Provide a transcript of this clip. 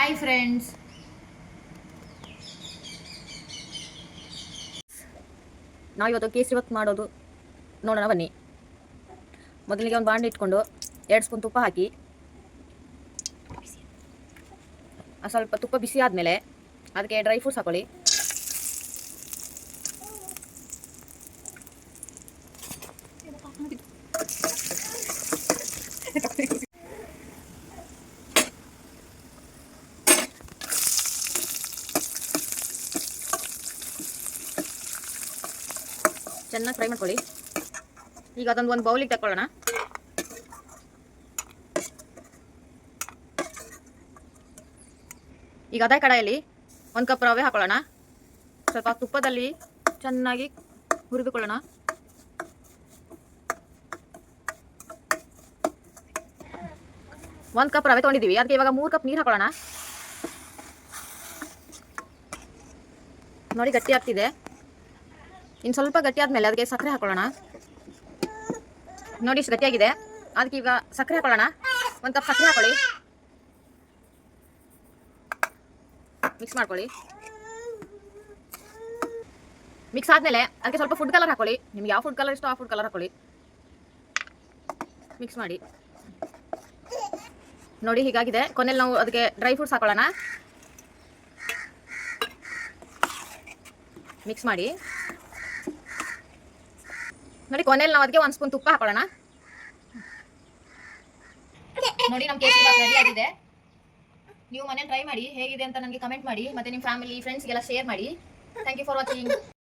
Hi friends, ನಾವಿವತ್ತು ಕೇಸರಿ ಬಾತ್ ಮಾಡೋದು ನೋಡೋಣ ಬನ್ನಿ. ಮೊದಲಿಗೆ ಒಂದು ಬಾಂಡೆ ಇಟ್ಕೊಂಡು 2 ಸ್ಪೂನ್ ತುಪ್ಪ ಹಾಕಿ, ಸ್ವಲ್ಪ ತುಪ್ಪ ಬಿಸಿ ಆದಮೇಲೆ ಅದಕ್ಕೆ ಡ್ರೈ ಫ್ರೂಟ್ಸ್ ಹಾಕೊಳ್ಳಿ. ಚೆನ್ನಾಗಿ ಫ್ರೈ ಮಾಡ್ಕೊಳ್ಳಿ. ಈಗ ಅದೊಂದು ಬೌಲಿಗೆ ತಗೊಳ್ಳೋಣ. ಈಗ ಅದೇ ಕಡಾಯಲ್ಲಿ 1 ಕಪ್ ರವೆ ಹಾಕೊಳ್ಳೋಣ. ಸ್ವಲ್ಪ ತುಪ್ಪದಲ್ಲಿ ಚೆನ್ನಾಗಿ ಹುರಿದುಕೊಳ್ಳೋಣ. ಒಂದು ಕಪ್ ರವೆ ತೊಗೊಂಡಿದ್ದೀವಿ, ಅದಕ್ಕೆ ಇವಾಗ 3 ಕಪ್ ನೀರು ಹಾಕೊಳ್ಳೋಣ. ನೋಡಿ ಗಟ್ಟಿ ಆಗ್ತಿದೆ. ಇನ್ನು ಸ್ವಲ್ಪ ಗಟ್ಟಿ ಆದಮೇಲೆ ಅದಕ್ಕೆ ಸಕ್ಕರೆ ಹಾಕೊಳ್ಳೋಣ. ನೋಡಿ ಇಷ್ಟು ಗಟ್ಟಿಯಾಗಿದೆ. ಅದಕ್ಕೆ ಈಗ ಸಕ್ಕರೆ ಹಾಕೊಳ್ಳೋಣ. 1 ಕಪ್ ಸಕ್ಕರೆ ಹಾಕೊಳ್ಳಿ. ಮಿಕ್ಸ್ ಮಾಡ್ಕೊಳ್ಳಿ. ಮಿಕ್ಸ್ ಆದಮೇಲೆ ಅದಕ್ಕೆ ಸ್ವಲ್ಪ ಫುಡ್ ಕಲರ್ ಹಾಕೊಳ್ಳಿ. ನಿಮ್ಗೆ ಯಾವ ಫುಡ್ ಕಲರ್ ಇಷ್ಟೋ ಆ ಫುಡ್ ಕಲರ್ ಹಾಕೊಳ್ಳಿ. ಮಿಕ್ಸ್ ಮಾಡಿ. ನೋಡಿ ಹೀಗಾಗಿದೆ. ಕೊನೆಯಲ್ಲಿ ನಾವು ಅದಕ್ಕೆ ಡ್ರೈ ಫ್ರೂಟ್ಸ್ ಹಾಕೊಳ್ಳೋಣ. ಮಿಕ್ಸ್ ಮಾಡಿ. ನೋಡಿ ಕೊನೆಯಲ್ಲಿ ನಾವು ಅದಕ್ಕೆ 1 ಸ್ಪೂನ್ ತುಪ್ಪ ಹಾಕೊಳ್ಳೋಣ. ನೋಡಿ ನಮ್ಮ ಕೇಸರಿ ಬಾತ್ ರೆಡಿ ಆಗಿದೆ. ನೀವು ಮನೇಲಿ ಟ್ರೈ ಮಾಡಿ, ಹೇಗಿದೆ ಅಂತ ನನಗೆ ಕಮೆಂಟ್ ಮಾಡಿ, ಮತ್ತೆ ನಿಮ್ಮ ಫ್ಯಾಮಿಲಿ ಫ್ರೆಂಡ್ಸ್ಗೆಲ್ಲ ಶೇರ್ ಮಾಡಿ. Thank you for watching.